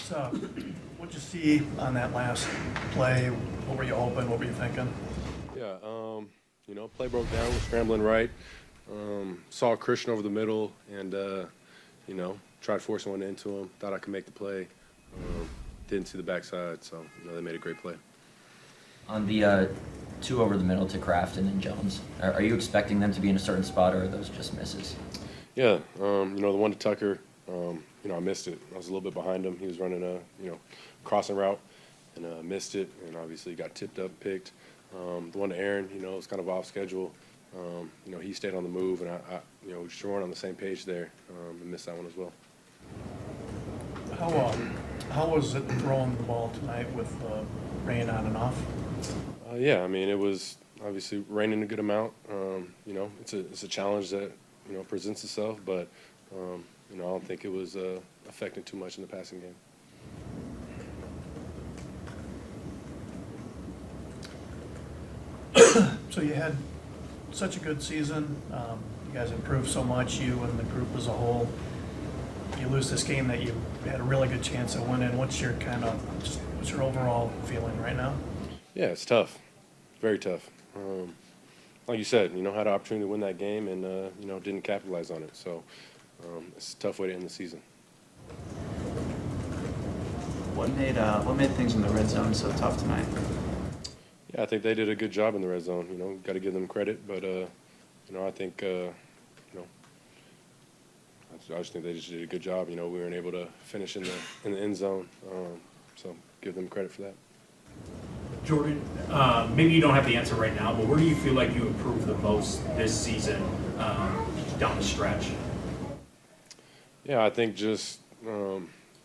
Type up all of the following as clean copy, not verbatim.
What'd you see on that last play? What were you hoping? What were you thinking? Yeah, play broke down, was scrambling right. Saw Christian over the middle and, tried forcing one into him. Thought I could make the play. Didn't see the backside, so, they made a great play. On the two over the middle to Crafton and Jones, are you expecting them to be in a certain spot, or are those just misses? Yeah, the one to Tucker, I missed it. I was a little bit behind him. He was running a, crossing route and missed it, and obviously got tipped up, picked. The one to Aaron, it was kind of off schedule. He stayed on the move, and I we weren't on the same page there, and missed that one as well. How was it throwing the ball tonight with rain on and off? Yeah, it was obviously raining a good amount. It's a challenge that presents itself, but I don't think it was affecting too much in the passing game. So you had such a good season. You guys improved so much, you and the group as a whole. You lose this game that you had a really good chance of winning. What's your overall feeling right now? Yeah, it's tough, very tough. Like you said, had an opportunity to win that game and didn't capitalize on it. So it's a tough way to end the season. What made things in the red zone so tough tonight? Yeah, I think they did a good job in the red zone. Got to give them credit, but I think I just think they just did a good job. We weren't able to finish in the end zone, so give them credit for that. Jordan, maybe you don't have the answer right now, but where do you feel like you improved the most this season down the stretch? Yeah, I think just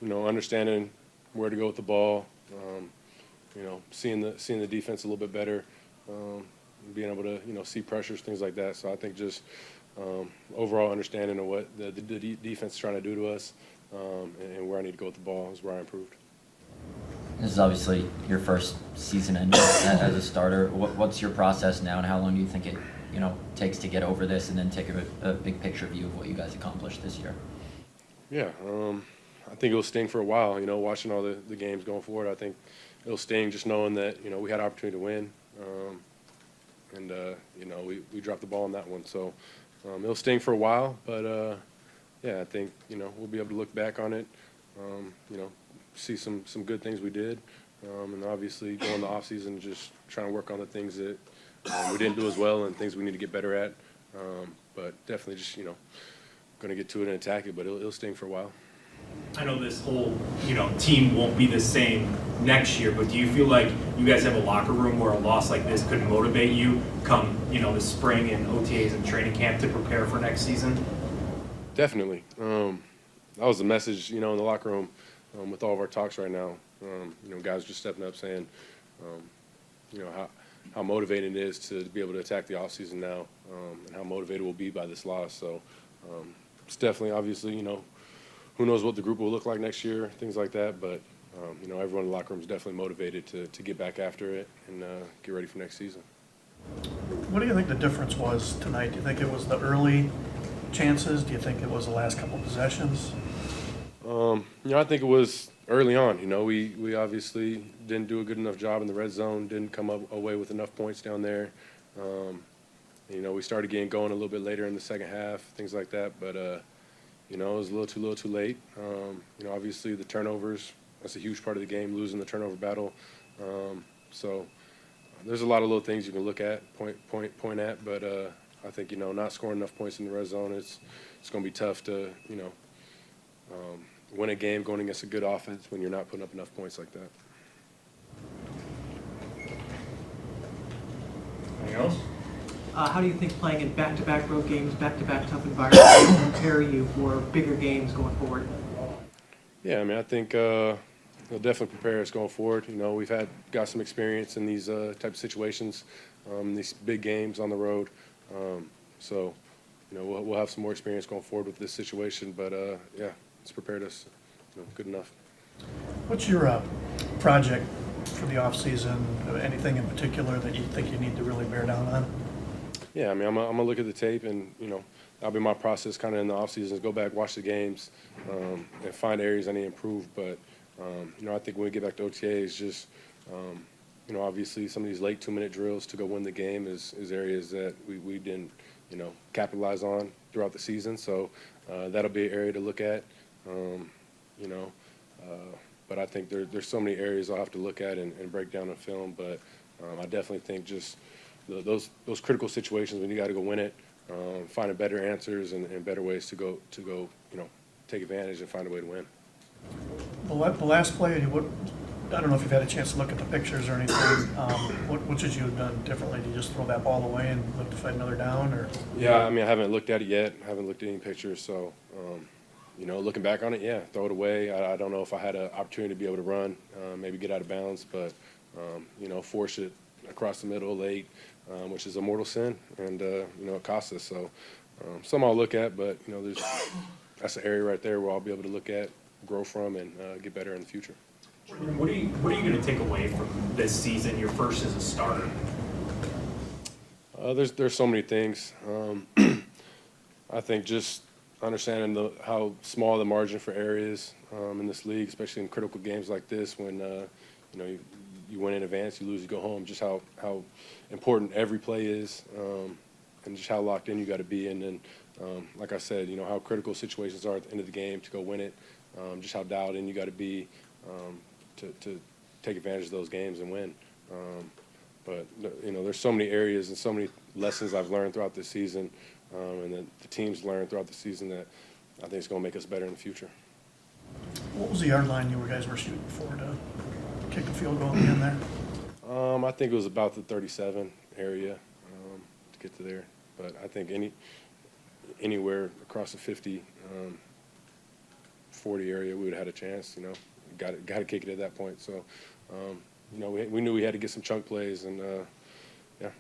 understanding where to go with the ball, seeing the defense a little bit better, being able to see pressures, things like that. So I think just overall understanding of what the defense is trying to do to us, and where I need to go with the ball is where I improved. This is obviously your first season ending as a starter. What's your process now, and how long do you think it takes to get over this and then take a big picture view of what you guys accomplished this year? Yeah, I think it'll sting for a while. Watching all the games going forward, I think it'll sting just knowing that we had an opportunity to win, and we dropped the ball on that one. So it'll sting for a while, but yeah, I think we'll be able to look back on it. See some good things we did, and obviously go in the offseason just trying to work on the things that we didn't do as well and things we need to get better at. But definitely just going to get to it and attack it, but it'll sting for a while. I know this whole team won't be the same next year, but do you feel like you guys have a locker room where a loss like this could motivate you come the spring and OTAs and training camp to prepare for next season? Definitely. That was the message in the locker room. With all of our talks right now, guys just stepping up saying, how motivating it is to be able to attack the offseason now, and how motivated we'll be by this loss. So it's definitely, obviously, who knows what the group will look like next year, things like that. But, everyone in the locker room is definitely motivated to get back after it and get ready for next season. What do you think the difference was tonight? Do you think it was the early chances? Do you think it was the last couple possessions? I think it was early on. We obviously didn't do a good enough job in the red zone, didn't come away with enough points down there. We started getting going a little bit later in the second half, things like that. But, it was a little too late. Obviously the turnovers, that's a huge part of the game, losing the turnover battle. So there's a lot of little things you can look at, point at. But I think, not scoring enough points in the red zone, it's going to be tough to, win a game going against a good offense when you're not putting up enough points like that. Anything else? How do you think playing in back-to-back road games, back-to-back tough environments will prepare you for bigger games going forward? Yeah, I think it'll definitely prepare us going forward. We've got some experience in these type of situations, these big games on the road. So we'll have some more experience going forward with this situation. But yeah, it's prepared us good enough. What's your project for the offseason? Anything in particular that you think you need to really bear down on? Yeah, I'm gonna look at the tape, and that'll be my process kind of in the offseason, is go back, watch the games, and find areas I need to improve. But I think when we get back to OTAs, just obviously some of these late 2-minute drills to go win the game is areas that we didn't capitalize on throughout the season. So that'll be an area to look at. But I think there's so many areas I'll have to look at and break down on film. But I definitely think just those critical situations when you got to go win it, finding better answers and better ways to go take advantage and find a way to win. The last play, I don't know if you've had a chance to look at the pictures or anything. What should you have done differently? Did you just throw that ball away and look to fight another down, or? Yeah, I mean, I haven't looked at it yet. I haven't looked at any pictures. So, looking back on it, yeah, throw it away. I don't know if I had an opportunity to be able to run, maybe get out of bounds, but, force it across the middle late, which is a mortal sin, and, it costs us. So, some I'll look at, but, that's an area right there where I'll be able to look at, grow from, and get better in the future. What are you going to take away from this season, your first as a starter? There's so many things. I think just understanding how small the margin for error is in this league, especially in critical games like this, when you win in advance, you lose, you go home. Just how important every play is, and just how locked in you got to be. And then, like I said, how critical situations are at the end of the game to go win it. Just how dialed in you got to be to take advantage of those games and win. But there's so many areas and so many lessons I've learned throughout this season, and that the teams learned throughout the season that I think it's going to make us better in the future. What was the yard line you guys were shooting for to kick the field goal at the end there? I think it was about the 37 area to get to there. But I think anywhere across the 50, 40 area, we would have had a chance. Got to kick it at that point. So, we knew we had to get some chunk plays, and yeah.